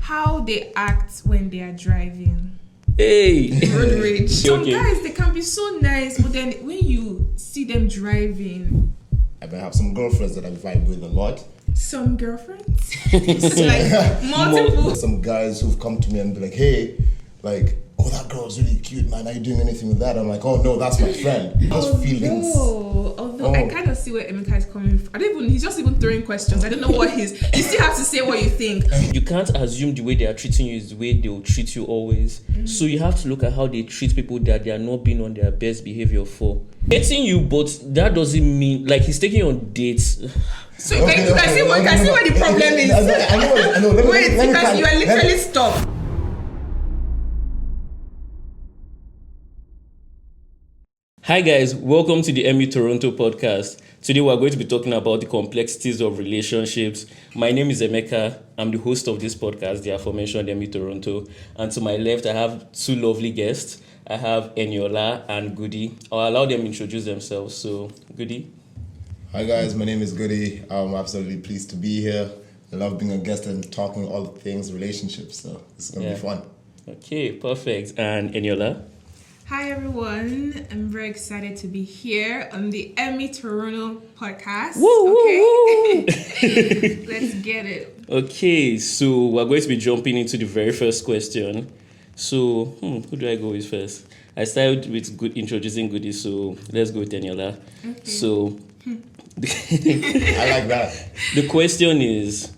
how they act when they are driving. Hey! Road rage. Some Okay. guys, they can be so nice, but then when you see them driving, I have some girlfriends that I vibe with a lot. some girlfriends, it's like multiple. Some guys who've come to me and be like, hey, like, oh, that girl's really cute, man. Are you doing anything with that? I'm like, oh, no, that's my friend. Those feelings. Although I kind of see where Emeka is coming from. He's just even throwing questions. I don't know what you still have to say what you think. You can't assume the way they are treating you is the way they will treat you always. So you have to look at how they treat people that they are not being on their best behavior for. Dating you, but that doesn't mean, like, he's taking you on dates. So you can see where the problem is. I know. Wait, because you are literally stopped. Hi guys, welcome to the EP3 Toronto podcast. Today we are going to be talking about the complexities of relationships. My name is Emeka. I'm the host of this podcast, the aforementioned EP3 Toronto. And to my left, I have two lovely guests. I have Eniola and Goody. I'll allow them introduce themselves. So, Goody. Hi, guys. My name is Goody. I'm absolutely pleased to be here. I love being a guest and talking all things relationships. So this is going to be fun. Okay, perfect. And Eniola? Hi everyone, I'm very excited to be here on the EP3 Toronto podcast. Woo, okay, let's get it. Okay, so we're going to be jumping into the very first question. So, who do I go with first? I started with introducing Goody, so let's go with Eniola. Okay. So, I like that. The question is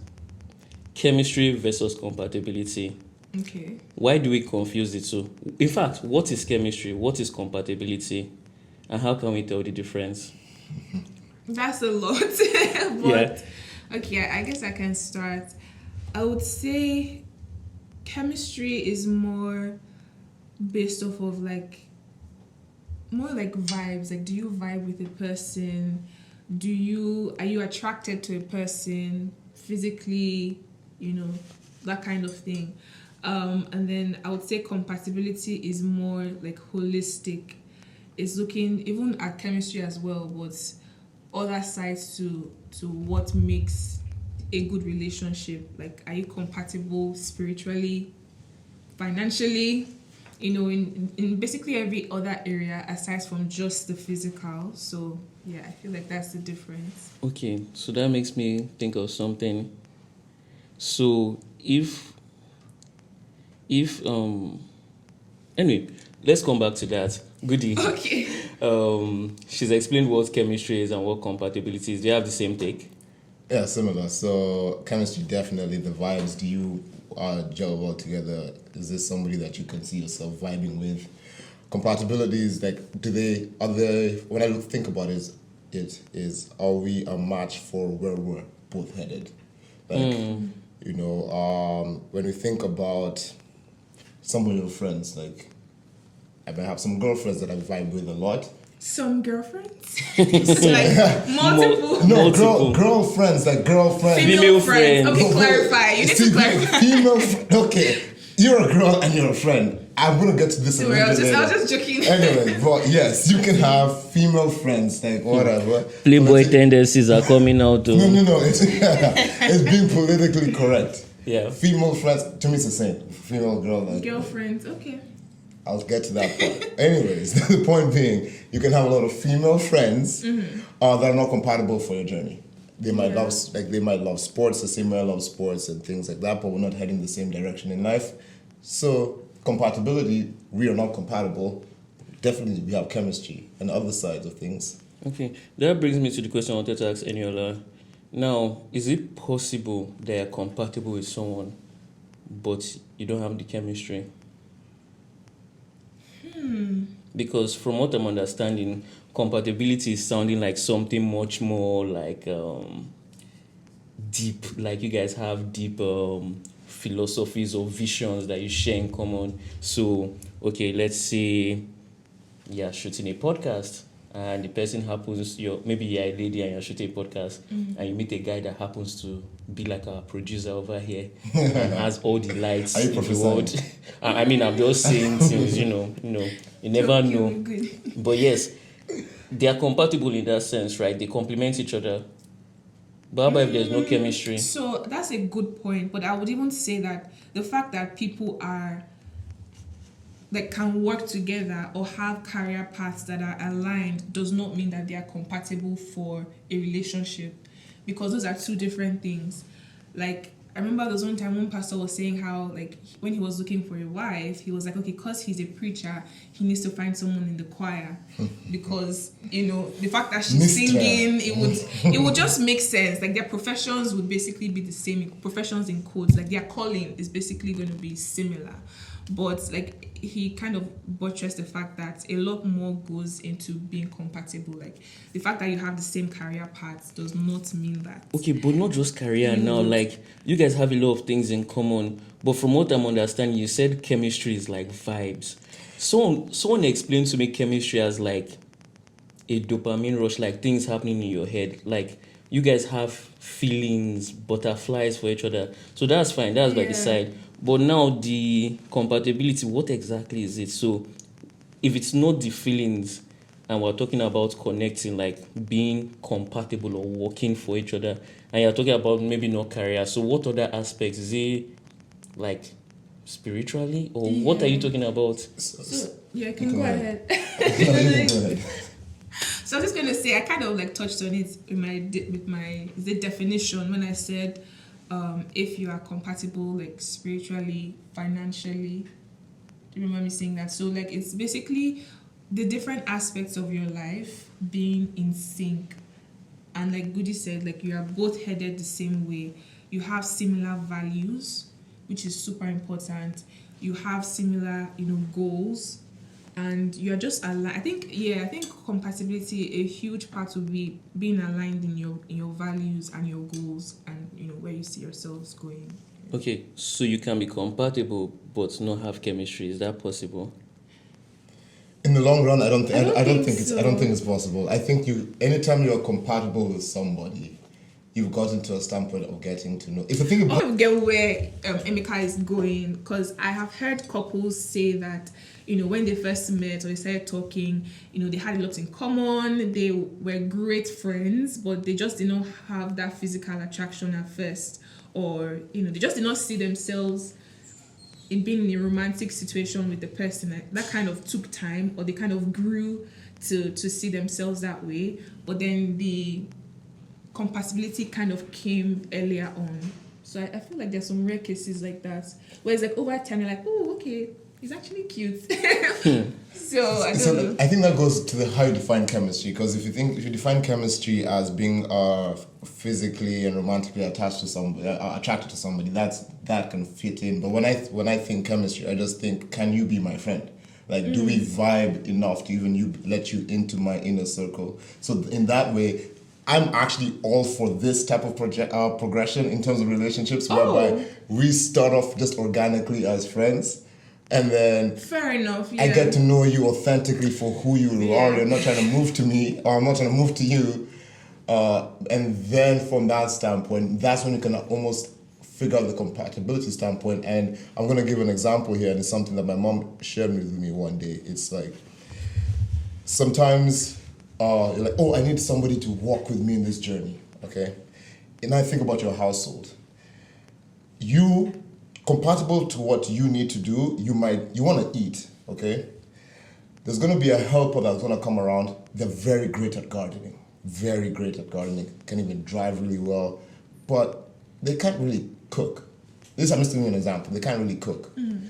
chemistry versus compatibility. Okay. Why do we confuse the two? In fact, what is chemistry? What is compatibility? And how can we tell the difference? That's a lot. But, okay, I guess I can start. I would say chemistry is more based off of more like vibes. Like, do you vibe with a person? Are you attracted to a person physically? That kind of thing. And then I would say compatibility is more like holistic. It's looking even at chemistry as well, but other sides to what makes a good relationship. Like, are you compatible spiritually, financially, in basically every other area aside from just the physical. So yeah, I feel like that's the difference. Okay, so that makes me think of something. So anyway, let's come back to that. Goody. Okay. She's explained what chemistry is and what compatibility is. Do you have the same take? Yeah, similar. So chemistry, definitely the vibes. Do you gel well together? Is this somebody that you can see yourself vibing with? Compatibility is like, when I think about it, are we a match for where we're both headed? Like, when we think about some of your friends, like, I may have some girlfriends that I vibe with a lot. Some girlfriends? Like multiple? No, girlfriends, like girlfriends. Female friends. Okay, clarify. You need to clarify. Okay, you're a girl and you're a friend. I'm going to get to this a little bit later. I was just joking. Anyway, but yes, you can have female friends, like whatever. Playboy tendencies are coming out. No, it's being politically correct. Yeah. Female friends, to me it's the same. Female girl. Like, girlfriends, okay. I'll get to that part. Anyways, the point being, you can have a lot of female friends that are not compatible for your journey. They might love sports, the same way I love sports and things like that, but we're not heading the same direction in life. So compatibility, we are not compatible. Definitely we have chemistry and other sides of things. Okay, that brings me to the question I wanted to ask Eniola. Now, is it possible that you're compatible with someone, but you don't have the chemistry? Because from what I'm understanding, compatibility is sounding like something much more like deep, like you guys have deep philosophies or visions that you share in common. So, okay, let's say you're shooting a podcast and the person happens, maybe you're a lady and you're shooting a podcast and you meet a guy that happens to be like our producer over here and has all the lights in the world. I mean, I'm just saying things, you never know. But yes, they are compatible in that sense, right? They complement each other. But how about if there's no chemistry? So that's a good point, but I would even say that the fact that people are like can work together or have career paths that are aligned does not mean that they are compatible for a relationship, because those are two different things. Like I remember there was one time one pastor was saying how like when he was looking for a wife, he was like, okay, because he's a preacher, he needs to find someone in the choir because the fact that she's singing, it would just make sense. Like their professions would basically be the same, professions in quotes, like their calling is basically going to be similar. But like he kind of buttressed the fact that a lot more goes into being compatible. Like the fact that you have the same career path does not mean that. Okay, but not just career now. Like you guys have a lot of things in common. But from what I'm understanding, you said chemistry is like vibes. Someone explained to me chemistry as like a dopamine rush, like things happening in your head. Like you guys have feelings, butterflies for each other. So that's fine. That's by the side. But now the compatibility, what exactly is it? So if it's not the feelings and we're talking about connecting, like being compatible or working for each other, and you're talking about maybe not career, so what other aspects? Is it like spiritually or what are you talking about? So I can go ahead. So I was just going to say, I kind of like touched on it with my definition when I said if you are compatible like spiritually, financially. Do you remember me saying that? So like it's basically the different aspects of your life being in sync. And like Goody said, like you are both headed the same way. You have similar values, which is super important. You have similar, goals. And you're just aligned. I think compatibility, a huge part will be being aligned in your values and your goals and where you see yourselves going. Okay, so you can be compatible but not have chemistry. Is that possible? In the long run, I don't think it's possible. I think anytime you're compatible with somebody, you've gotten to a standpoint of getting to know. If you think about, I don't get where Emeka is going, because I have heard couples say that when they first met or they started talking, they had a lot in common. They were great friends, but they just did not have that physical attraction at first, or they just did not see themselves in being in a romantic situation with the person. That kind of took time, or they kind of grew to see themselves that way. But then the compatibility kind of came earlier on. So I feel like there's some rare cases like that where it's like over time you're like, oh, okay, he's actually cute. So I don't know. I think that goes to how you define chemistry, because if you define chemistry as being physically and romantically attached to somebody, attracted to somebody, that can fit in. But when I think chemistry, I just think, can you be my friend? Like, do we vibe enough to even let you into my inner circle? So in that way, I'm actually all for this type of progression in terms of relationships, whereby we start off just organically as friends, and then fair enough. Yeah. I get to know you authentically for who you are. You're not trying to move to me, or I'm not trying to move to you. And then from that standpoint, that's when you can almost figure out the compatibility standpoint. And I'm going to give an example here, and it's something that my mom shared with me one day. It's like, sometimes you're like, oh, I need somebody to walk with me in this journey, okay? And I think about your household. You, compatible to what you need to do, you want to eat, okay? There's going to be a helper that's going to come around. They're very great at gardening, can even drive really well, but they can't really cook. I'm just giving you an example. They can't really cook. And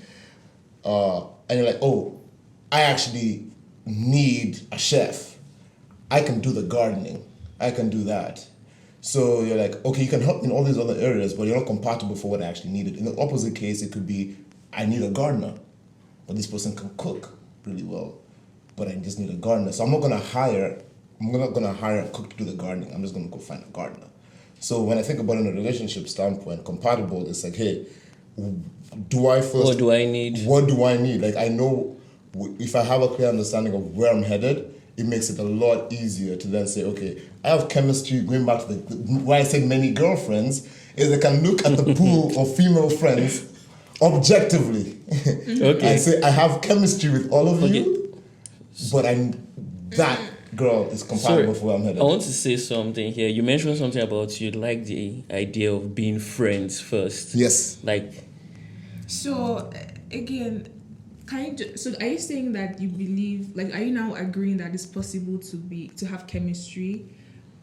you're like, oh, I actually need a chef. I can do the gardening. I can do that. So you're like, okay, you can help in all these other areas, but you're not compatible for what I actually needed. In the opposite case, it could be, I need a gardener, but this person can cook really well, but I just need a gardener. So I'm not gonna hire a cook to do the gardening. I'm just gonna go find a gardener. So when I think about it in a relationship standpoint, compatible, it's like, hey, what do I need? Like, I know if I have a clear understanding of where I'm headed, it makes it a lot easier to then say, okay, I have chemistry. Going back to why I said many girlfriends, is I can look at the pool of female friends objectively and say, I have chemistry with all of you, but girl is compatible for where I'm headed. I want to say something here. You mentioned something about you like the idea of being friends first. Yes. Like, So again, so are you saying that you believe, like, are you now agreeing that it's possible to have chemistry?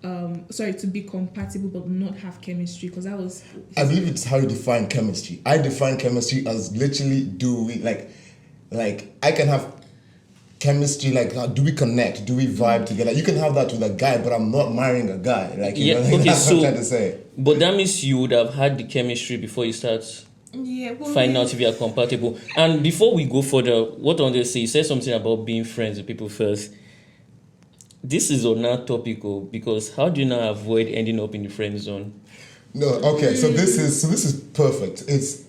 To be compatible but not have chemistry? Because that was. I believe it's how you define chemistry. I define chemistry as literally like I can have chemistry, like do we connect, do we vibe together? You can have that with a guy, but I'm not marrying a guy. Like, you know, okay, that's what I'm trying to say. But that means you would have had the chemistry before you start finding out if you are compatible. And before we go further, what I want to say, you said something about being friends with people first. This is on our topical, because how do you now avoid ending up in the friend zone? No, okay, so this is perfect. It's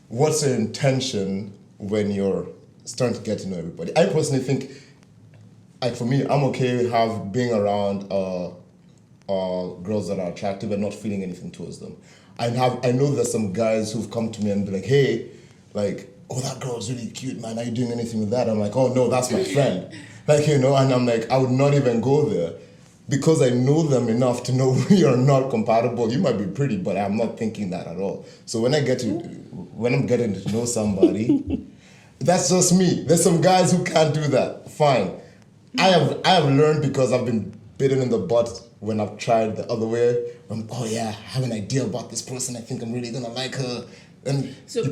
what's your intention when you're starting to get to know everybody. I personally think, like, for me, I'm okay being around girls that are attractive and not feeling anything towards them. I know there's some guys who've come to me and be like, hey, like, oh, that girl's really cute, man. Are you doing anything with that? I'm like, oh no, that's my friend. Like, you know, and I'm like, I would not even go there because I know them enough to know you're not compatible. You might be pretty, but I'm not thinking that at all. So when I'm getting to know somebody, that's just me. There's some guys who can't do that. Fine. I have learned, because I've been bitten in the butt when I've tried the other way. Oh yeah, I have an idea about this person. I think I'm really gonna like her. And so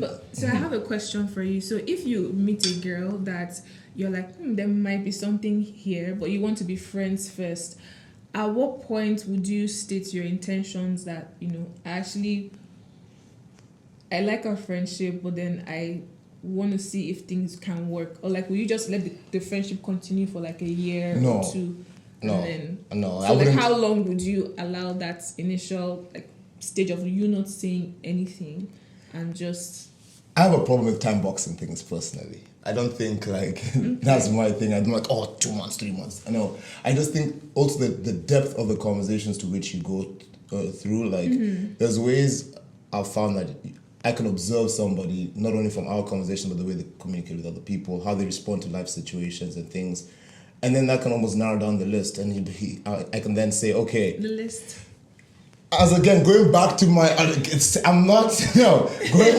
I have a question for you. So if you meet a girl that you're like, there might be something here, but you want to be friends first, at what point would you state your intentions that, you know, I like our friendship, but then I want to see if things can work? Or like, will you just let the friendship continue for like a year or two? No. So like, how long would you allow that initial like stage of you not saying anything and just? I have a problem with time boxing things personally. I don't think like that's my thing. I'm like, 2 months, 3 months. I know. I just think also the depth of the conversations to which you go through. Like, there's ways I've found that I can observe somebody not only from our conversation but the way they communicate with other people, how they respond to life situations and things. And then that can almost narrow down the list, and I can then say, okay. The list. As again, going back to going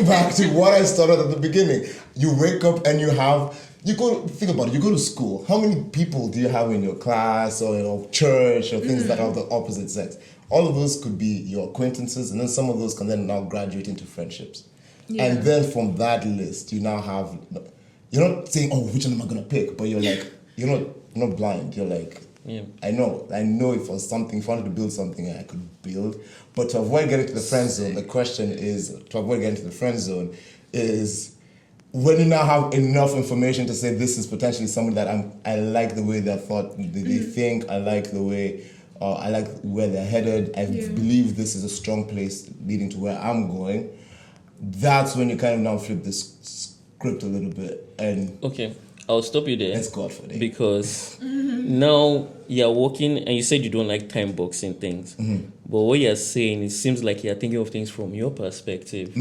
back to what I started at the beginning. You wake up and think about it, you go to school. How many people do you have in your class or, you know, church or things that are of the opposite sex? All of those could be your acquaintances, and then some of those can then now graduate into friendships. Yeah. And then from that list, you now have, you're not saying, which one am I going to pick? But you're like, you're not blind. You're like, I know if I wanted to build something, I could build. But to avoid getting to the friend zone, the question is, when you now have enough information to say this is potentially somebody that I like the way they think, I like the way, I like where they're headed, I believe this is a strong place leading to where I'm going. That's when you kind of now flip this script a little bit. And okay, I'll stop you there. Let's go for it. Because now you're working, and you said you don't like time boxing things. But what you're saying, it seems like you're thinking of things from your perspective.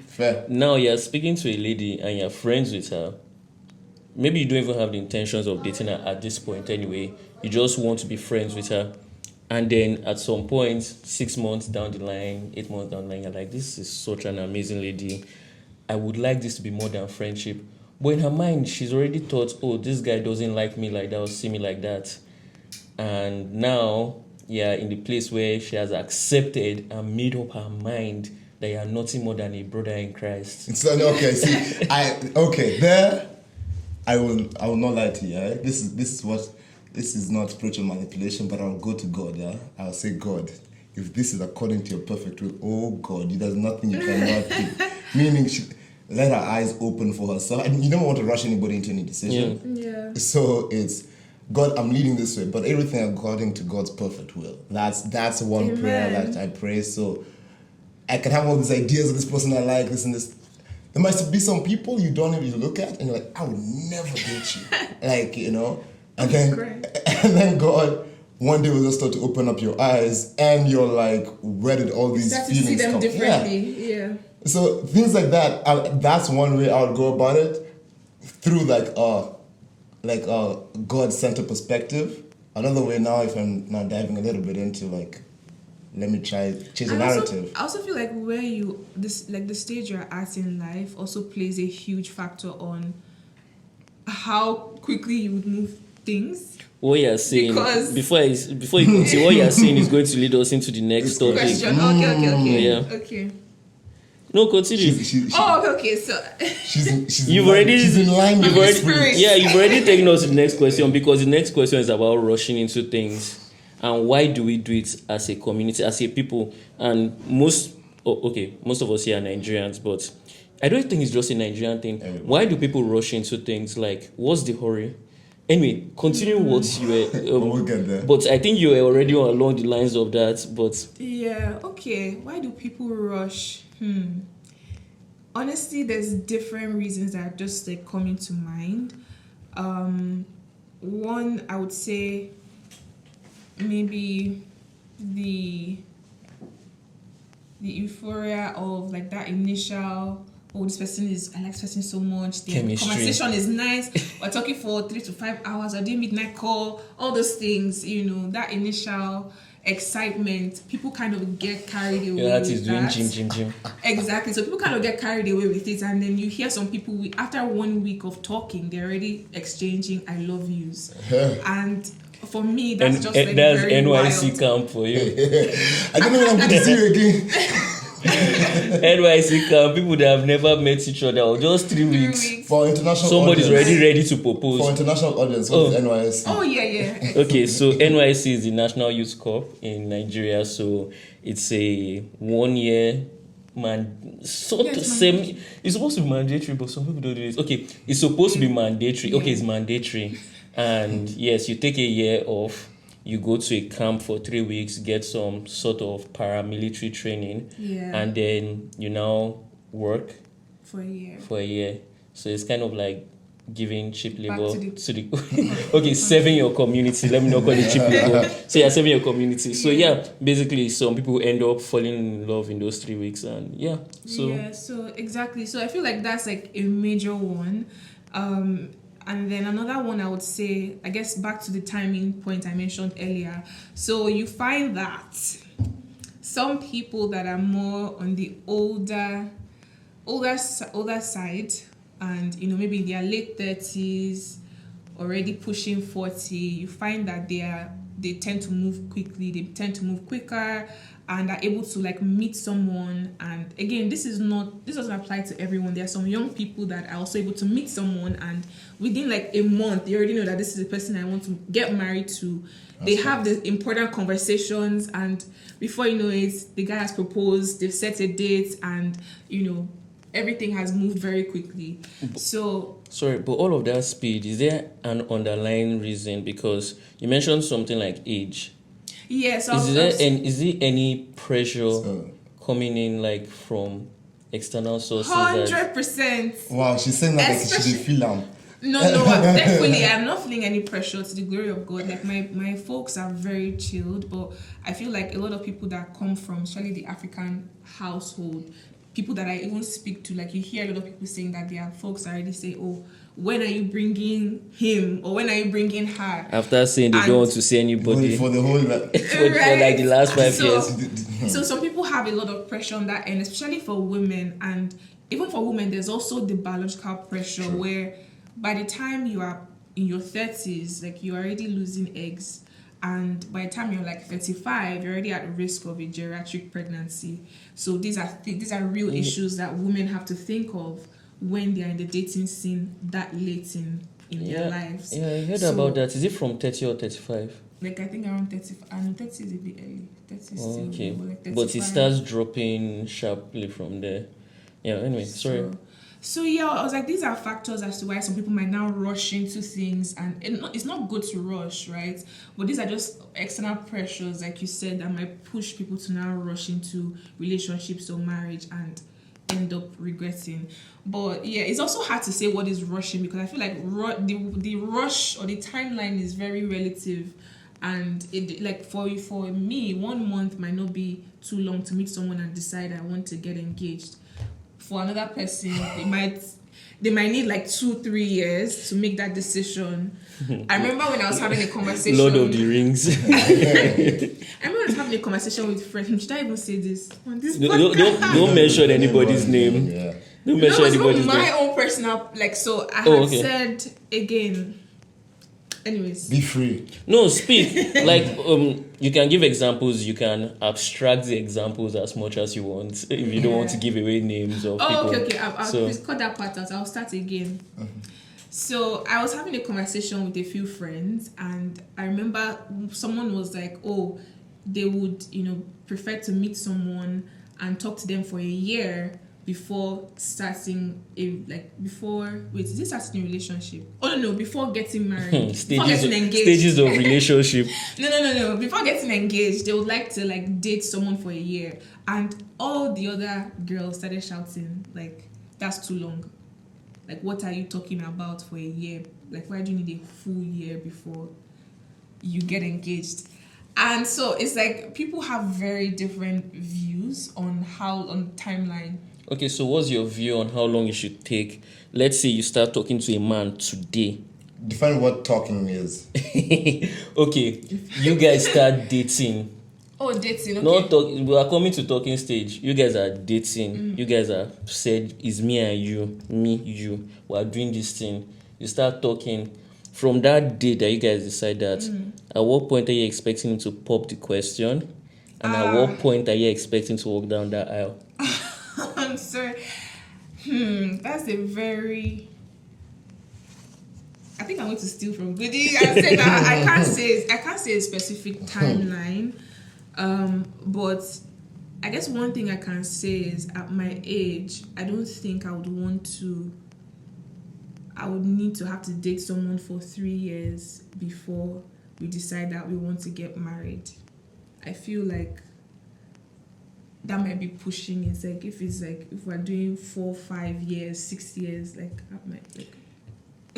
Fair. Now you're speaking to a lady and you're friends with her. Maybe you don't even have the intentions of dating her at this point anyway. You just want to be friends with her. And then at some point, 6 months down the line, 8 months down the line, you're like, this is such an amazing lady. I would like this to be more than friendship. But in her mind, she's already thought, this guy doesn't like me like that or see me like that. And now, in the place where she has accepted and made up her mind that you are nothing more than a brother in Christ. So, okay, see, I will not lie to you. Yeah? This is not spiritual manipulation, but I'll go to God. Yeah, I'll say, God, if this is according to your perfect will, oh God, there's nothing you cannot do. Meaning, let her eyes open for herself. And you don't want to rush anybody into any decision. Yeah. So it's, God, I'm leading this way, but everything according to God's perfect will. That's one Amen. prayer that I pray. So I can have all these ideas of this person I like, this and this. There might be some people you don't even look at, and you're like, I would never date you. Like, you know. And then God one day will just start to open up your eyes, and you're like, where did all these start feelings to see them come? differently. Yeah. So things like that, that's one way I would go about it, through like God-centered perspective. Another way now, if I'm now diving a little bit into like, let me try change the narrative. I also feel like where the stage you're at in life also plays a huge factor on how quickly you would move things. What you're saying, Because before you continue, what you're saying is going to lead us into the next topic. question. Okay. Yeah. Okay. No, continue. Okay. So She's You've in already, she's in line with you've the already, spirit. yeah, you've already taken us to the next question, because the next question is about rushing into things and why do we do it as a community, as a people, and most of us here are Nigerians, but I don't think it's just a Nigerian thing. Why do people rush into things? Like, what's the hurry? Anyway, continue what you were. We'll get there. But I think you were already along the lines of that. But yeah, okay. Why do people rush? Honestly, there's different reasons that are just like coming to mind. One, I would say maybe the euphoria of like that initial, oh, this person I like this person so much. The Chemistry. conversation is nice. We're talking for 3 to 5 hours. I did midnight call. All those things, that initial excitement. People kind of get carried away. that with is doing that. gym. Exactly. So people kind of get carried away with it, and then you hear some people after 1 week of talking, they're already exchanging "I love yous," and for me, that's just like that's very NYC wild. camp for you. I don't know when I'm going to see you again. NYC camp, people that have never met each other, or just 3 weeks. For international Somebody's audience, already ready to propose. For international audience, what is NYSC? Oh yeah. Okay, so NYC is the National Youth Corps in Nigeria. So it's a 1 year it's supposed to be mandatory, but some people don't do it. Okay, it's supposed to be mandatory. Okay, it's mandatory. And yes, you take a year off. You go to a camp for 3 weeks, get some sort of paramilitary training, and then you now work for a year. So it's kind of like giving cheap labor to the okay, serving your community. Let me not call it cheap labor. So you're serving your community. So basically some people end up falling in love in those 3 weeks, and so exactly. So I feel like that's like a major one. And then another one I would say, I guess back to the timing point I mentioned earlier. So you find that some people that are more on the older side, and maybe in their late 30s, already pushing 40, you find that they tend to move quickly, they tend to move quicker, and are able to like meet someone. And again, this doesn't apply to everyone. There are some young people that are also able to meet someone, and within like a month they already know that this is the person I want to get married to. They have the important conversations, and before you know it, the guy has proposed, they've set a date, and everything has moved very quickly. Sorry, but all of that speed, is there an underlying reason? Because you mentioned something like age. Yes. Is there any pressure coming in like from external sources? 100%. Wow, she's saying that like she didn't feel them. No, definitely. I'm not feeling any pressure, to the glory of God. Like my folks are very chilled, but I feel like a lot of people that come from, especially the African household, people that I even speak to, like you hear a lot of people saying that their folks already say, "Oh, when are you bringing him, or when are you bringing her?" After saying they don't want to see anybody for the whole for like the last 5 years. So some people have a lot of pressure on that end, especially for women. And even for women, there's also the biological pressure. True. Where by the time you are in your 30s, like you're already losing eggs. And by the time you're like 35, you're already at risk of a geriatric pregnancy. So these are real issues that women have to think of when they're in the dating scene that late in their lives. Yeah, I heard about that. Is it from 30 or 35? Like I think around 30. I know 30 is a bit early. 30 is still okay. Low, like but it starts dropping sharply from there. Yeah, anyway, sorry. So I was like, these are factors as to why some people might now rush into things, and it's not good to rush, right? But these are just external pressures, like you said, that might push people to now rush into relationships or marriage and end up regretting. But it's also hard to say what is rushing, because I feel like the rush or the timeline is very relative, and it like for me, 1 month might not be too long to meet someone and decide I want to get engaged. For another person, it might they might need like 2-3 years to make that decision. I remember when I was having a conversation. Lord of the Rings. I remember when I was having a conversation with friends. Should I even say this on this podcast? Don't mention anybody's name. Yeah. Don't mention anybody's my name. own personal, like, so I had said again. Anyways, Be free. No, speak. Like, you can give examples. You can abstract the examples as much as you want. If you don't want to give away names of people. Okay. I'll cut that part out. I'll start again. So I was having a conversation with a few friends, and I remember someone was like, "Oh, they would, prefer to meet someone and talk to them for a year before starting is it starting a relationship? Oh no, before getting married, before getting engaged. Stages of relationship. No. Before getting engaged, they would like to date someone for a year, and all the other girls started shouting like, "That's too long. Like, what are you talking about for a year? Like, why do you need a full year before you get engaged?" And so it's like people have very different views on timeline. Okay, so what's your view on how long it should take? Let's say you start talking to a man today. Define what talking is. Okay, you guys start dating. Oh, dating, okay. We are coming to talking stage. You guys are dating. You guys are said, it's me and you. We are doing this thing. You start talking. From that day that you guys decide that, at what point are you expecting him to pop the question? And at what point are you expecting to walk down that aisle? I'm sorry. That's a very... I think I'm going to steal from Goody. I can't say a specific timeline. But I guess one thing I can say is at my age, I don't think I would need to have to date someone for 3 years before we decide that we want to get married. I feel like that might be pushing it. Like if we're doing 4, 5 years, 6 years, that might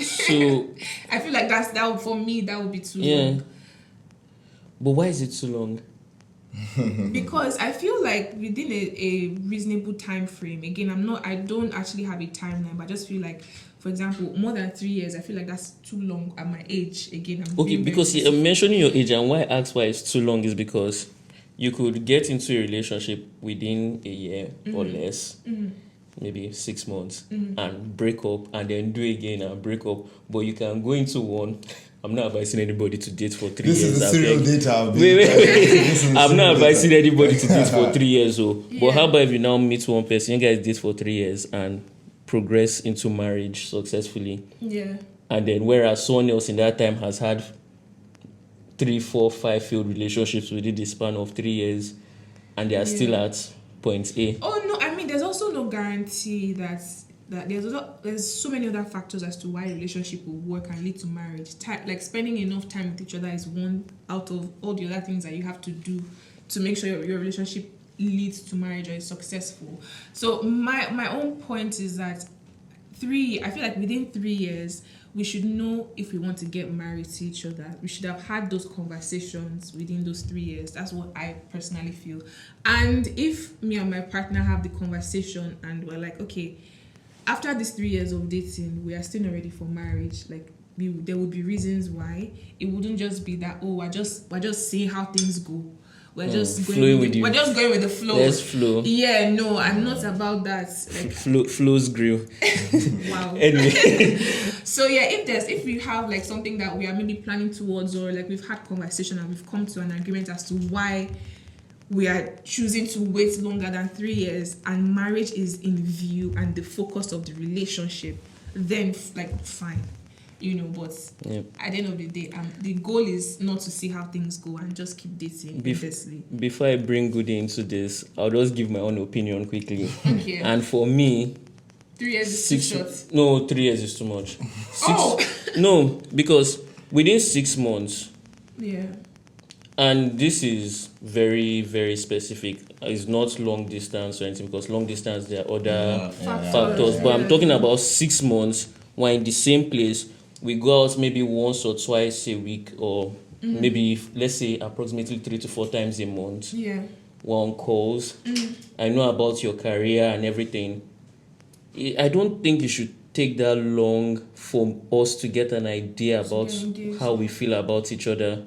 So I feel like for me that would be too long. But why is it too long? Because I feel like within a reasonable time frame, again, I don't actually have a timeline, but I just feel like, for example, more than 3 years, I feel like that's too long at my age. Again, because you're mentioning your age, and why I asked why it's too long is because you could get into a relationship within a year or less, maybe 6 months, and break up, and then do again and break up. But you can go into one. I'm not advising anybody to date for 3 years. This is the serial data. Wait. I'm not advising anybody to date for 3 years. But how about if you now meet one person, you guys date for 3 years and progress into marriage successfully? Yeah. And then whereas someone else in that time has had 3, 4, 5 failed relationships within the span of 3 years, and they are still at point A. Oh no, I mean there's also no guarantee that there's so many other factors as to why a relationship will work and lead to marriage. Like spending enough time with each other is one out of all the other things that you have to do to make sure your relationship leads to marriage or is successful. So my own point is that I feel like within 3 years we should know if we want to get married to each other. We should have had those conversations within those 3 years. That's what I personally feel. And if me and my partner have the conversation and we're like, okay, after these 3 years of dating, we are still not ready for marriage. Like there would be reasons why. It wouldn't just be that we're just seeing how things go. We're just going with the flow. Let's flow. Yeah, no, I'm not about that. Like Flow's grill. Wow. Anyway. So yeah, if we have like something that we are maybe planning towards, or like we've had conversation and we've come to an agreement as to why we are choosing to wait longer than 3 years, and marriage is in view and the focus of the relationship, then fine, but at the end of the day, the goal is not to see how things go and just keep dating endlessly. Before I bring Goody into this, I'll just give my own opinion quickly. Okay. And for me, 3 years is too short. No, 3 years is too much. No, because within 6 months. Yeah. And this is very, very specific. It's not long distance or anything, because long distance there are other factors. But I'm talking about 6 months. We're in the same place. We go out maybe once or twice a week, or maybe, let's say, approximately 3 to 4 times a month. Yeah. We're on calls. I know about your career and everything. I don't think you should take that long for us to get an idea about get engaged. how we feel about each other?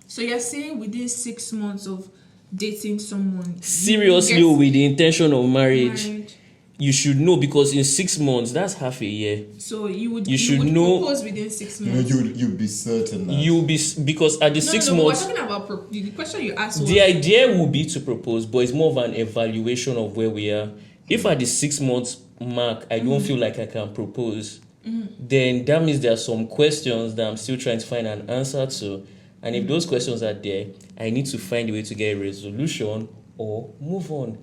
So you're saying within 6 months of dating someone, Seriously, you get with the intention of marriage, married. you should know, because in 6 months, that's half a year. So you should would know- propose within 6 You know, months. you'd be certain that. You'll be, because at the No, 6 no, no, months, we're talking about the question you asked was the idea will be to propose, but it's more of an evaluation of where we are. If at the 6 months mark, I don't feel like I can propose, then that means there are some questions that I'm still trying to find an answer to. And if those questions are there, I need to find a way to get a resolution or move on.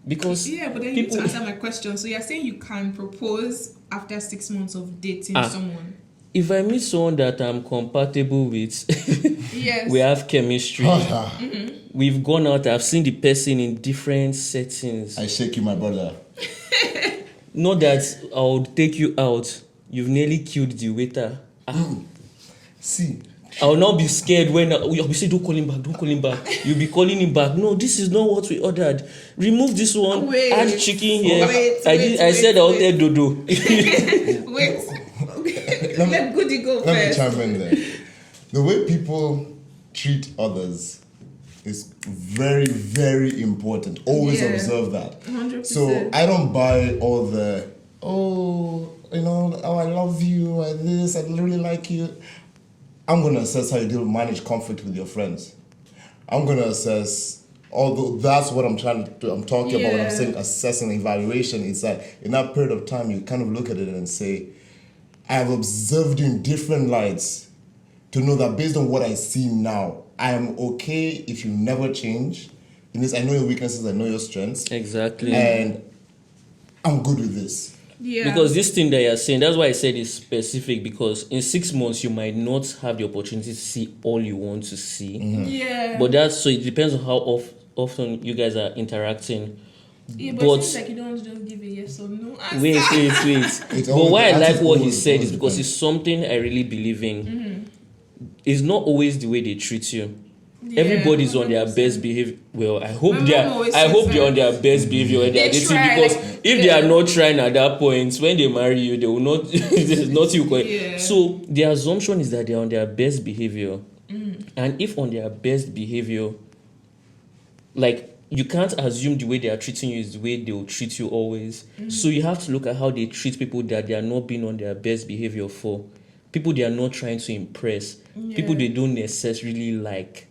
Because yeah, but then you need to answer my question. So you're saying you can propose after 6 months of dating someone? if I meet someone that I'm compatible with, Yes. we have chemistry, we've gone out, I've seen the person in different settings. I shake you, my brother. Not that I'll take you out, you've nearly killed the waiter. See, I'll not be scared when you'll be saying, don't call him back. You'll be calling him back. No, this is not what we ordered. Remove this one, Wait. add chicken here. Wait, I said I wanted wait. dodo. Wait. Let Goody go let me first. chime in there. The way people treat others is very, very important. Always Yeah. observe that. 100%. So I don't buy all the, I love you, I this, I really like you. I'm going to assess how you manage conflict with your friends. I'm going to assess, although that's what I'm trying to do. I'm talking about when I'm saying assessing evaluation. It's that in that period of time, you kind of look at it and say, I've observed you in different lights to know that based on what I see now, I am okay if you never change. It means I know your weaknesses, I know your strengths, Exactly. and I'm good with this. Yeah. Because this thing that you're saying, that's why I said it's specific, because in 6 months you might not have the opportunity to see all you want to see. Yeah. But so it depends on how often you guys are interacting. Yeah, but, but- it seems like you don't want to just give a yes or no answer. Wait. It's But always- why I the like answer what he always- said always is because depends. it's something I really believe in. It's not always the way they treat you. Yeah, Everybody's on their 100%. best behavior. Well, I hope My they mom are. always I says hope they're that. on their best behavior when they're They dating. try, Because like, if they are not trying at that point, when they marry you, they will not. It's not you. Yeah. So the assumption is that they're on their best behavior, and if on their best behavior, like, you can't assume the way they are treating you is the way they will treat you always. So you have to look at how they treat people that they are not being on their best behavior for. People they are not trying to impress. People they don't necessarily like.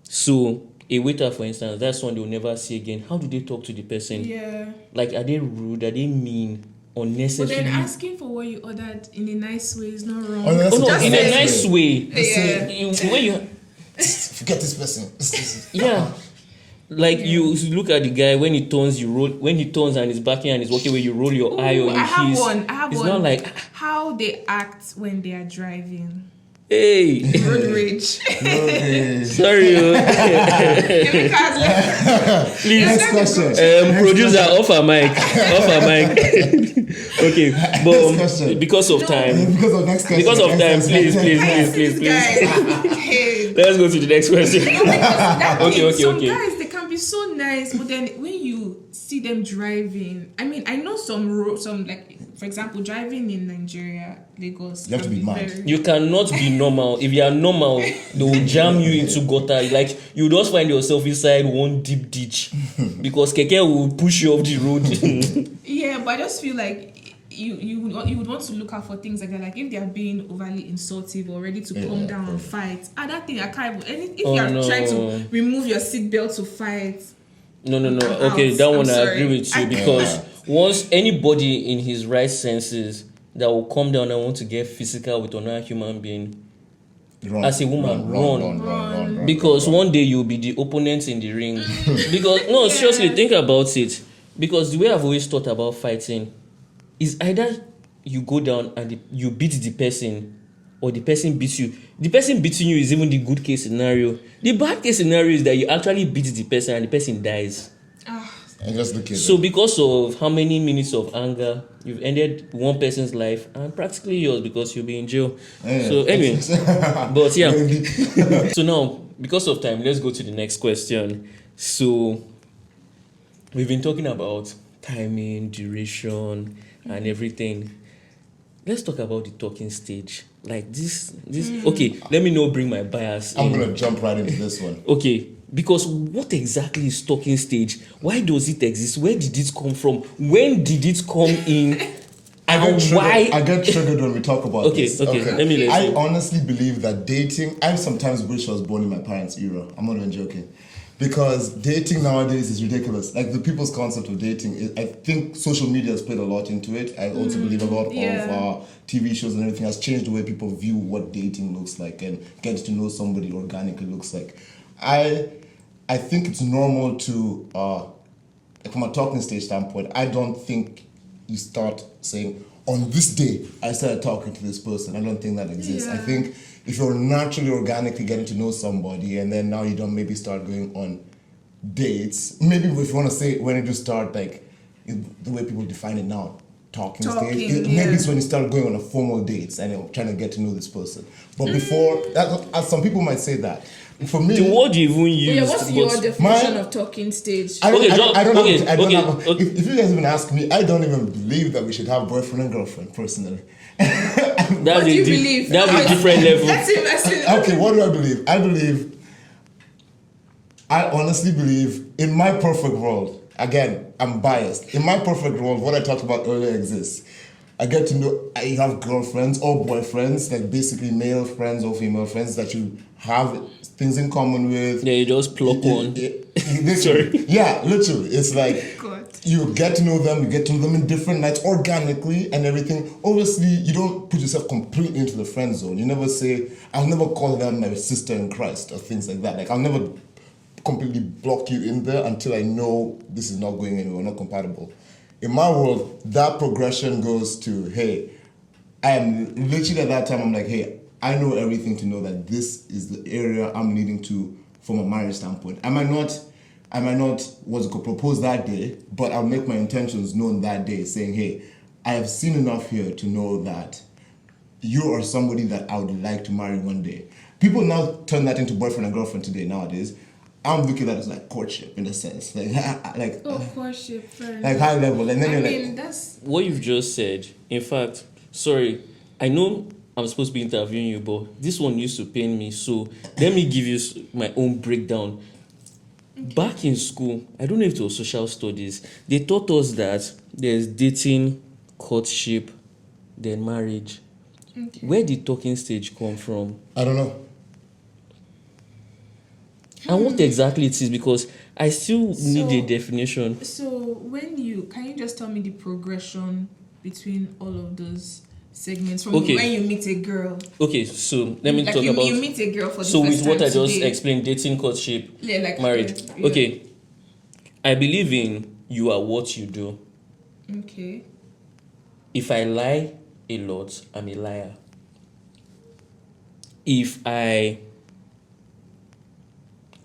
So a waiter, for instance, that's one they'll never see again. How do they talk to the person? Yeah. Like, are they rude? Are they mean? But Unnecessarily? then asking for what you ordered in a nice way is not wrong. Oh, no, that's Oh no, Just in say a it. nice way. Yeah. The way you, Forget this person. yeah. Like you look at the guy when he turns, you roll. When he turns and he's backing and he's walking away, you roll your eye Ooh, on I have his. one. It's not like, how they act when they are driving. hey, Road rage. Okay. sorry, Every car's like, please. Next question. Producer, off a mic. Okay, Next but question. because of time, Because of next question. because of time, Next question. please. guys. Hey. Let's go to the next question. Okay. Some guys, they can be so nice, but then when you see them driving, I mean, I know some like, for example, driving in Nigeria, Lagos. You have to can be mad. very- You cannot be normal. If you are normal, they will jam you into gutter. Like, you just find yourself inside one deep ditch because keke will push you off the road. Yeah, but I just feel like you would want to look out for things like that. Like if they are being overly insultive or ready to calm down and fight. That thing I can't even. If you are trying to remove your seatbelt to fight. No. I'm Okay, out. that I'm one I sorry. agree with you because once anybody in his right senses that will come down and want to get physical with another human being, Run, as a woman, run. because one day you'll be the opponent in the ring. Because no, seriously, think about it. Because the way I've always thought about fighting is either you go down and you beat the person, or the person beats you. The person beating you is even the good case scenario. The bad case scenario is that you actually beat the person and the person dies. And just look at So it. because of how many minutes of anger, you've ended one person's life and practically yours because you'll be in jail. Yeah. So anyway, but yeah. So now, because of time, let's go to the next question. So we've been talking about timing, duration, and everything. let's talk about the talking stage. Like this. Okay, let me not bring my bias. I'm gonna jump right into this one. Okay, because what exactly is talking stage? Why does it exist? Where did it come from? When did it come in? I get triggered when we talk about this. Okay. Let me I honestly believe that dating, I sometimes wish I was born in my parents' era. I'm not even joking. Because dating nowadays is ridiculous. Like the people's concept of dating, I think social media has played a lot into it. I also believe a lot of TV shows and everything has changed the way people view what dating looks like and get to know somebody organically looks like. I think it's normal to, from a talking stage standpoint, I don't think you start saying, on this day, I started talking to this person. I don't think that exists. Yeah. I think if you're naturally, organically getting to know somebody and then now you don't maybe start going on dates, maybe if you want to say when you start, like, the way people define it now, talking stage, maybe it's when you start going on a formal dates and you're trying to get to know this person. But before, as some people might say that, for me, the word you even use. Yeah, what's your definition of talking stage? I don't have. If you guys even ask me, I don't even believe that we should have boyfriend and girlfriend personally. What do you believe? That's a different level. Okay, what do I believe? I honestly believe in my perfect world. Again, I'm biased. In my perfect world, what I talked about earlier exists. I get to know, I have girlfriends or boyfriends, like basically male friends or female friends that you have things in common with. Yeah, you just pluck one. Sorry. Yeah, literally. It's like God. you get to know them in different nights organically and everything. Obviously, you don't put yourself completely into the friend zone. You never say, I'll never call them my sister in Christ or things like that. Like, I'll never completely block you in there until I know this is not going anywhere, not compatible. In my world, that progression goes to, hey, I am literally at that time, I'm like, hey, I know everything to know that this is the area I'm leading to from a marriage standpoint. I might not propose that day, but I'll make my intentions known that day, saying, hey, I have seen enough here to know that you are somebody that I would like to marry one day. People now turn that into boyfriend and girlfriend today nowadays. I'm looking at it as like courtship in a sense, Courtship, fair like high level, and then that's what you've just said. In fact, sorry, I know I'm supposed to be interviewing you, but this one used to pain me. So let me give you my own breakdown. Okay. Back in school, I don't know if it was social studies, they taught us that there's dating, courtship, then marriage. Okay. Where did talking stage come from? I don't know. And what exactly it is, because I still need a definition. So can you just tell me the progression between all of those segments from when you meet a girl? Okay, so let me talk about. You meet a girl for the first time. So with what I just today. Explained, dating, courtship, marriage. Yeah. Okay, I believe in you are what you do. Okay. If I lie a lot, I'm a liar. If I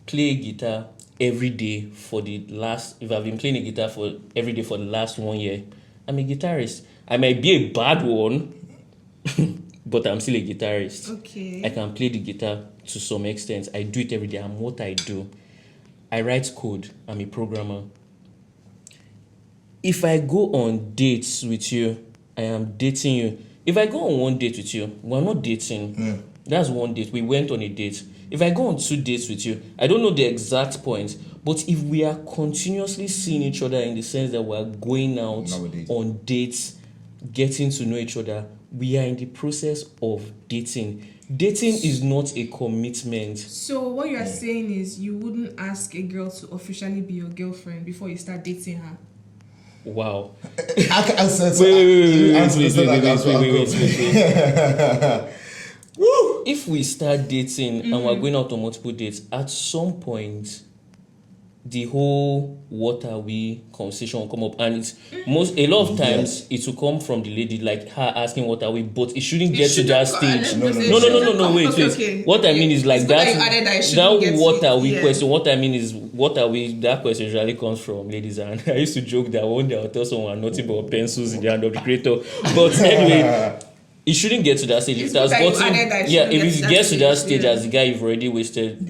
play guitar every day if I've been playing a guitar every day for the last 1 year, I'm a guitarist. I might be a bad one, but I'm still a guitarist. Okay. I can play the guitar to some extent. I do it every day. I'm what I do. I write code. I'm a programmer. If I go on dates with you, I am dating you. If I go on one date with you, we're not dating. That's one date. We went on a date. If I go on 2 dates with you, I don't know the exact point, but if we are continuously seeing each other in the sense that we're going out on dates, getting to know each other, we are in the process of dating. Dating is not a commitment. So what you are saying is you wouldn't ask a girl to officially be your girlfriend before you start dating her? Wow. Wait. Woo! If we start dating and we're going out on multiple dates, at some point, the whole "what are we" conversation will come up, and it's a lot of times it will come from the lady, like her asking "what are we," but it shouldn't get to that stage. No. Wait. Okay. What I mean is like that "what are we" question. What I mean is "what are we." That question usually comes from ladies, and I used to joke that one day I'll tell someone nothing but pencils in the hand of the creator. But anyway. It shouldn't get to that stage. If it gets to that stage as the guy you've already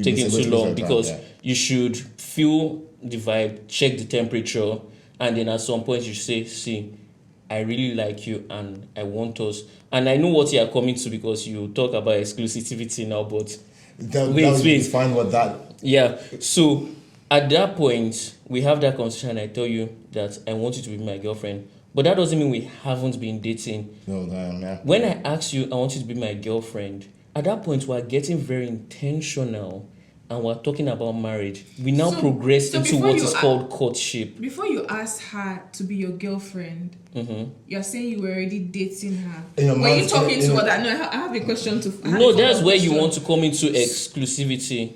taking too long, because you should feel the vibe, check the temperature, and then at some point you say, see, I really like you and I want us. And I know what you are coming to because you talk about exclusivity now, but wait. Define what that. Yeah. So at that point, we have that conversation. I tell you that I want you to be my girlfriend, but that doesn't mean we haven't been dating. No, damn, yeah. When I ask you, I want you to be my girlfriend. At that point, we're getting very intentional. And we're talking about marriage. We now progress into what is called courtship. Before you ask her to be your girlfriend, you're saying you were already dating her. Were you talking to her? No, I have a question to. No, that's where you want to come into exclusivity.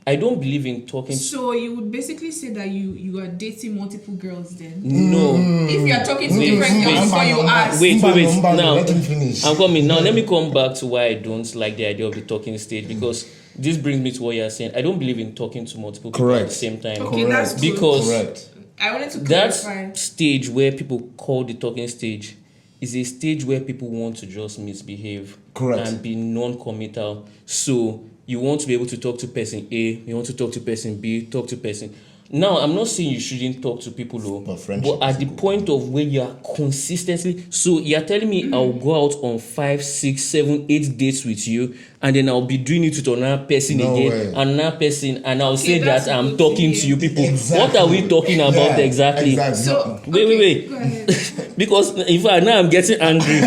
I don't believe in talking. So you would basically say that you are dating multiple girls then? No. If you are talking to different girls before you ask. Wait. Now, let him finish. I'm coming. Now, let me come back to why I don't like the idea of the talking stage, because this brings me to what you're saying. I don't believe in talking to multiple people at the same time. Okay, that's good. Because I wanted to clarify. That stage where people call the talking stage is a stage where people want to just misbehave. Correct. And be non-committal. So you want to be able to talk to person A, you want to talk to person B, talk to person. Now, I'm not saying you shouldn't talk to people, though. But at the point of where you are consistently, so you're telling me I'll go out on 5, 6, 7, 8 dates with you, and then I'll be doing it with another person another person, and I'll say that I'm talking to you people. Exactly. What are we talking about exactly? So, wait. Go ahead. Because in fact, now I'm getting angry.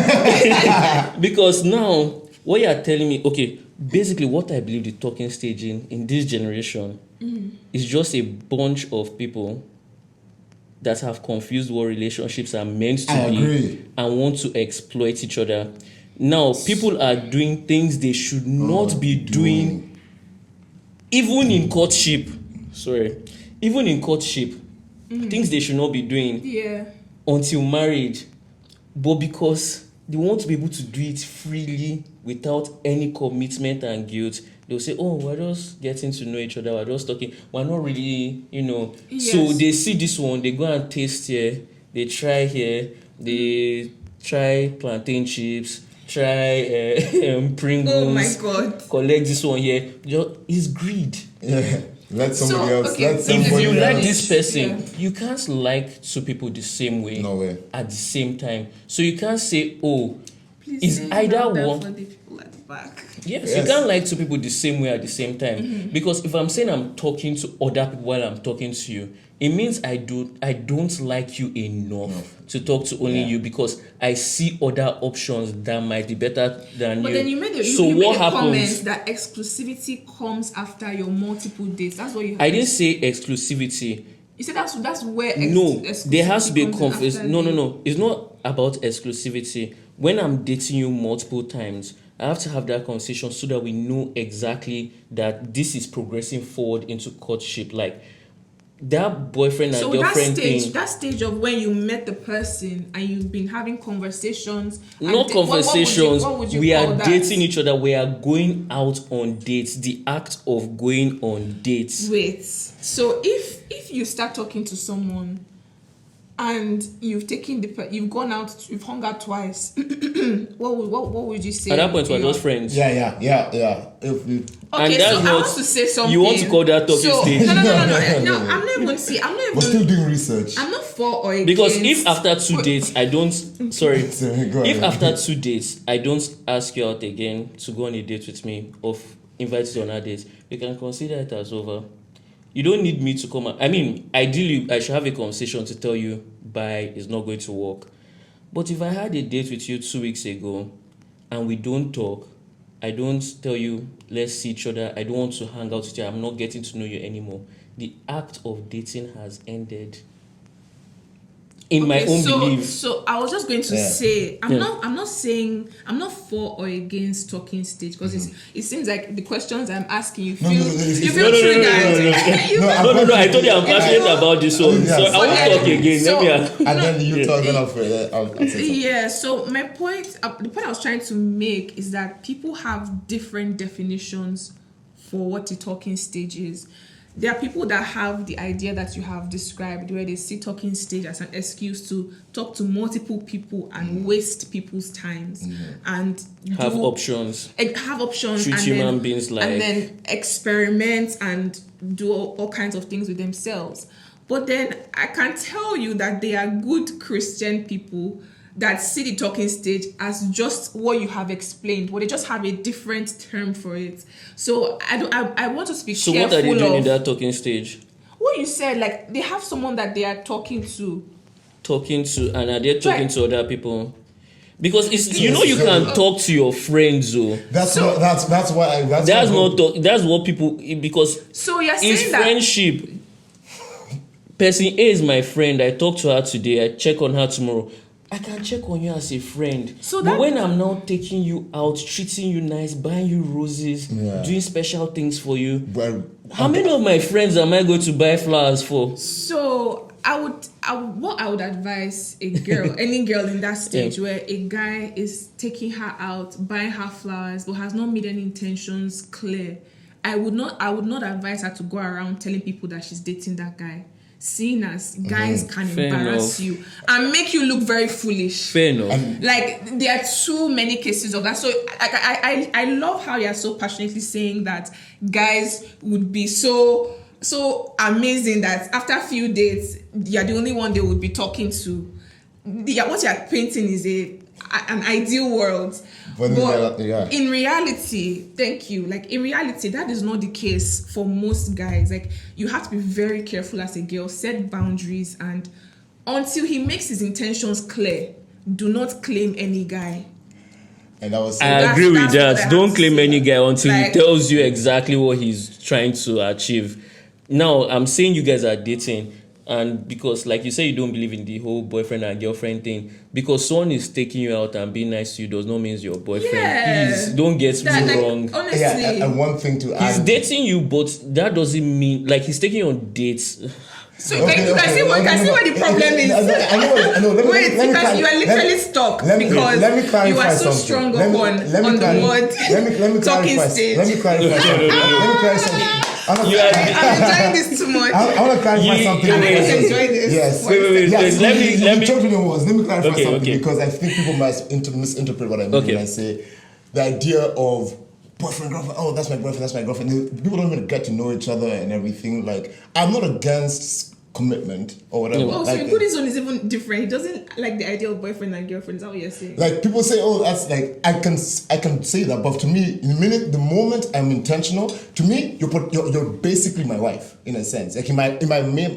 Because now, what you're telling me, okay, basically what I believe the talking stage in this generation is just a bunch of people that have confused what relationships are meant to be and want to exploit each other. Now, people are doing things they should not be doing, even in courtship. Even in courtship, things they should not be doing until marriage. But because they want to be able to do it freely without any commitment and guilt, they'll say, oh, we're just getting to know each other, we're just talking, we're not really, So they see this one, they go and taste here, they try here, they try plantain chips, try Pringles. Oh my God. Collect this one here. It's greed. Yeah. Let somebody else. If you like this person, you can't like two people the same way. No way. At the same time. So you can't say, oh, Please is either one. For the people at the back. Yes, you can't like two people the same way at the same time. Because if I'm saying I'm talking to other people while I'm talking to you, it means I don't like you enough to talk to only you, because I see other options that might be better than you. But then you made a comment that exclusivity comes after your multiple dates. That's what you. I didn't say exclusivity. You said that's where. There has to be a conflict. No. It's not about exclusivity. When I'm dating you multiple times, I have to have that conversation so that we know exactly that this is progressing forward into courtship. Like that boyfriend and girlfriend thing. That stage of when you met the person and you've been having conversations. Not conversations. What would you we call are that? dating each other. We are going out on dates. The act of going on dates. Wait. So if you start talking to someone and you've you've gone out, you've hung out twice, what would you say? At that point, we're just friends. Yeah. Okay, and that's so I want to say something. You want to call that talking stage? No. I'm not even. We're still doing research. I'm not for or against. Because if after 2 dates I don't, if ahead. after 2 dates I don't ask you out again to go on a date with me or invite you on a date, you can consider it as over. You don't need me to come out. I mean, ideally, I should have a conversation to tell you, bye, it's not going to work. But if I had a date with you 2 weeks ago and we don't talk, I don't tell you, let's see each other, I don't want to hang out with you, I'm not getting to know you anymore. The act of dating has ended. In my own belief. So I was just going to say, I'm not saying I'm not for or against talking stage, because it seems like the questions I'm asking you feel triggered. No, I told you I'm passionate about this one. So I won't talk again. And then you talk enough for it. Yeah, so my point, the point I was trying to make is that people have different definitions for what the talking stage is. There are people that have the idea that you have described, where they see talking stage as an excuse to talk to multiple people and waste people's times and have options. Treat human beings like, and then experiment and do all kinds of things with themselves. But then I can tell you that they are good Christian people that see the talking stage as just what you have explained, but they just have a different term for it. So I want us to be So careful what are they doing of in that talking stage? what you said. Like they have someone that they are talking to. And are they talking Right. to other people? Because it's you Yes, can talk to your friends, though. That's So- why That's not talk, that's what people, because So you're in saying that friendship, person A is my friend. I talk to her today. I check on her tomorrow. I can check on you as a friend. So but that- when I'm now taking you out, treating you nice, buying you roses, doing special things for you, Well, how many of my friends am I going to buy flowers for? So what I would advise a girl, any girl in that stage where a guy is taking her out, buying her flowers, but has not made any intentions clear. I would not advise her to go around telling people that she's dating that guy. Seeing as guys can Fair embarrass enough. you and make you look very foolish. Fair enough. Like there are too many cases of that. So I love how you're so passionately saying that guys would be so amazing that after a few dates you're the only one they would be talking to. What you're painting is an ideal world. But In reality, thank you. Like in reality, that is not the case for most guys. Like you have to be very careful as a girl, set boundaries, and until he makes his intentions clear, do not claim any guy. and I was I saying, agree with that's what I that. have Don't to claim say. any guy until Like- he tells you exactly what he's trying to achieve. Now, I'm saying you guys are dating, and because, like you say, you don't believe in the whole boyfriend and girlfriend thing. Because someone is taking you out and being nice to you does not mean your boyfriend. Yeah. Please don't get That, me like, wrong. honestly, yeah, and one thing to He's add. dating you, but that doesn't mean like he's taking you on dates. so you can see where the problem is. I know. Wait, because you are literally stuck because you are so strong on the word talking stage. Let me clarify something. You are- I'm enjoying this too much. I want to clarify You- something. you- I just enjoy this. Yes. Wait. Yes, Let me- jumped in your words. Let me clarify Okay, something okay. because I think people might misinterpret what I mean Okay. when I say the idea of boyfriend, girlfriend. Oh, that's my boyfriend. That's my girlfriend. People don't even get to know each other and everything. Like, I'm not against commitment or whatever. Oh, so Like, your Buddhist one is even different. He doesn't like the idea of boyfriend and girlfriend. Is that what you're saying? like people say, oh, that's like I can say that, but to me, the moment I'm intentional, to me, you're basically my wife in a sense. Like in my In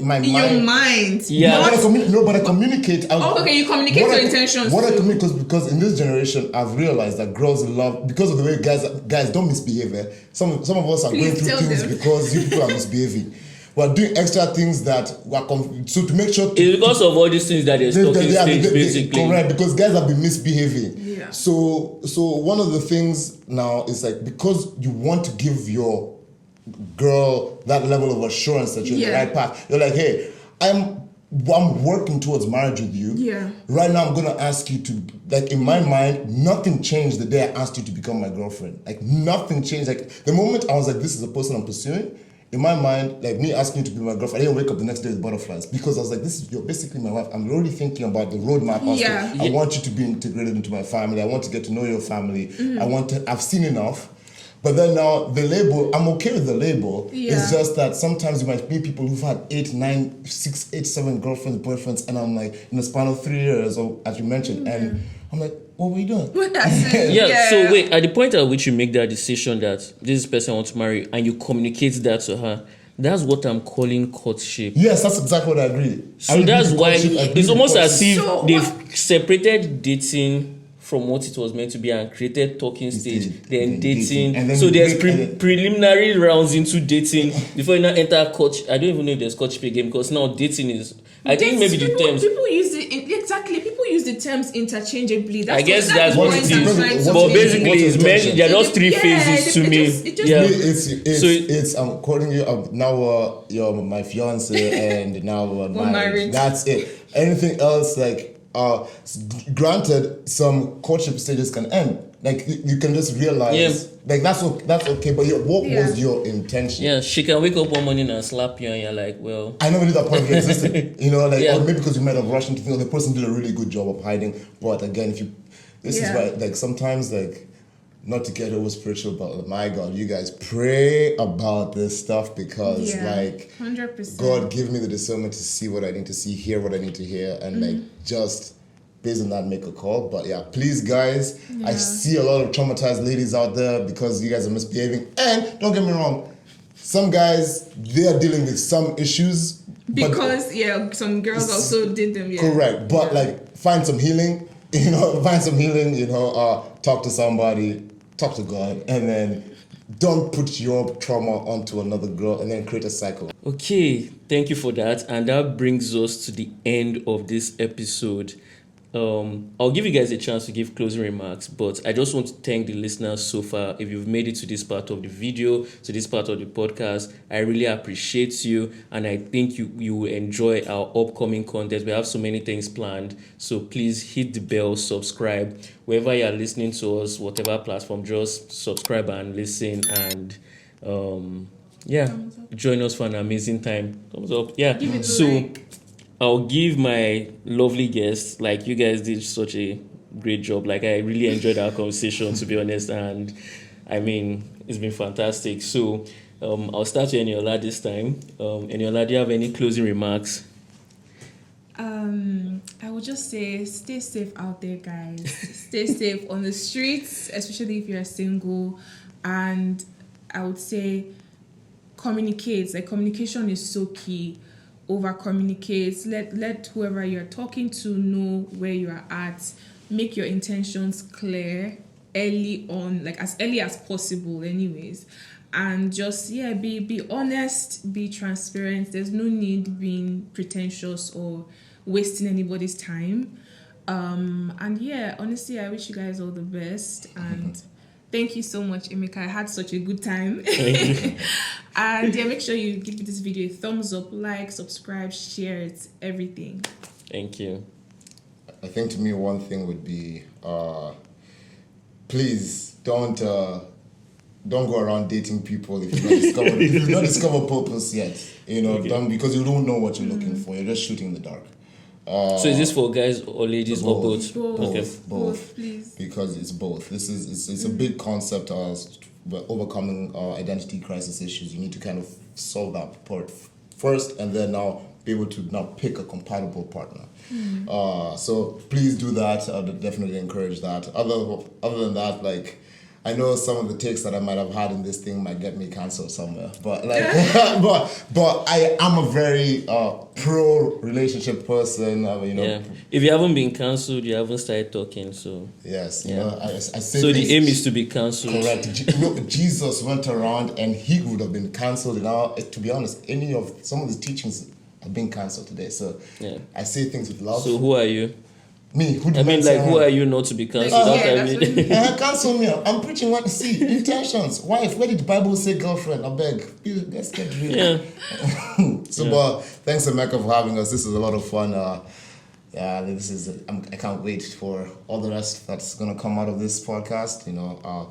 mind. your mind. Yeah. No, Not- but I communicate. Oh, okay, you communicate your intentions What I too. communicate because in this generation, I've realized that girls love because of the way guys don't misbehave. Some of us are Please going through tell things them. because you people are misbehaving. We're doing extra things that so to make sure. It's because of all these things that they're talking stage, basically. Correct, because guys have been misbehaving. Yeah. So one of the things now is like because you want to give your girl that level of assurance that you're in the Yeah. right path. You're like, hey, I'm working towards marriage with you. Yeah. Right now, I'm gonna ask you to like in my mind, nothing changed the day I asked you to become my girlfriend. Like nothing changed. Like the moment I was like, this is the person I'm pursuing. In my mind, like me asking you to be my girlfriend, I didn't wake up the next day with butterflies because I was like, you're basically my wife. I'm already thinking about the roadmap. Yeah. I want you to be integrated into my family. I want to get to know your family. I've seen enough. But then now the label, I'm okay with the label. Yeah. It's just that sometimes you might meet people who've had 8, 9, 6, 8, 7 girlfriends, boyfriends, and I'm like, in the span of 3 years, or as you mentioned, and I'm like, what were you doing? What that's it. Yeah, so wait, at the point at which you make that decision that this person I want to marry and you communicate that to her, that's what I'm calling courtship. Yes, that's exactly what I agree. So that's why it's almost as if So they've separated dating from what it was meant to be and created talking stage, then dating. And then So you there's break and then- preliminary rounds into dating before you now enter courtship. I don't even know if there's courtship again because now dating is. I think maybe the terms. People use it exactly. People use the terms interchangeably. I guess that's that's the what point it I'm is. trying to But make. basically, What's it's the meant. intention? There are just three Yeah, phases it to me. just- Yeah. It's I'm quoting you. Now you're my fiance, and now we're married. married. That's it. Anything else, like granted, some courtship stages can end. Like you can just realize, like that's okay. But what was your intention? Yeah, she can wake up one morning and slap you, and you're like, well. I never knew that point of your existence. You know, like Yeah. or maybe because you might have rushed into things. The person did a really good job of hiding. But again, this is why, like sometimes, like not to get over spiritual, but my God, you guys pray about this stuff because, like, 100%. God give me the discernment to see what I need to see, hear what I need to hear, and like just based on that, make a call. But yeah, please, guys, I Yeah. see a lot of traumatized ladies out there because you guys are misbehaving. And don't get me wrong, some guys, they are dealing with some issues. Because some girls also did them. Yeah. Correct. But like, find some healing. Talk to somebody, talk to God, and then don't put your trauma onto another girl and then create a cycle. Okay, thank you for that. And that brings us to the end of this episode. I'll give you guys a chance to give closing remarks, but I just want to thank the listeners so far. If you've made it to this part of the video, to this part of the podcast, I really appreciate you, and I think you will enjoy our upcoming content. We have so many things planned, so please hit the bell, subscribe. Wherever you are listening to us, whatever platform, just subscribe and listen, and join us for an amazing time. Thumbs up. Yeah. Give it a So like. I'll give my lovely guests, like you guys did such a great job. Like I really enjoyed our conversation, to be honest, and I mean it's been fantastic. So I'll start with Eniola this time. Eniola, do you have any closing remarks? I would just say stay safe out there, guys. Stay safe on the streets, especially if you're single. And I would say communicate. Like communication is so key. Over communicate. Let whoever you're talking to know where you are at. Make your intentions clear early on, like as early as possible, anyways. And just be honest, be transparent. There's no need being pretentious or wasting anybody's time. And honestly, I wish you guys all the best. And thank you so much, Emeka. I had such a good time. And make sure you give this video a thumbs up, like, subscribe, share it, everything. Thank you. I think to me one thing would be, please don't go around dating people if you've not discovered purpose yet. Okay. Because you don't know what you're looking for. You're just shooting in the dark. So is this for guys or ladies or both? Both, please. Because it's both. It's a big concept as overcoming identity crisis issues. You need to kind of solve that part first, and then now be able to now pick a compatible partner. So please do that. I would definitely encourage that. Other than that, like, I know some of the takes that I might have had in this thing might get me cancelled somewhere, but like, but I am a very pro relationship person. If you haven't been cancelled, you haven't started talking. So yes, I say. So the aim is to be cancelled. Correct. Jesus went around and he would have been cancelled. To be honest, some of the teachings have been cancelled today. So I say things with love. So who are you? Me, who are you not to be cancelled? Cancel me. I'm preaching what see intentions. Wife, where did the Bible say girlfriend? I beg. Let's get real. Yeah. But thanks, Emeka, for having us. This is a lot of fun. I can't wait for all the rest that's gonna come out of this podcast.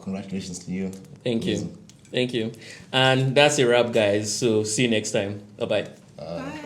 Congratulations to you. Thank you. And that's a wrap, guys. So see you next time. Bye-bye. Bye.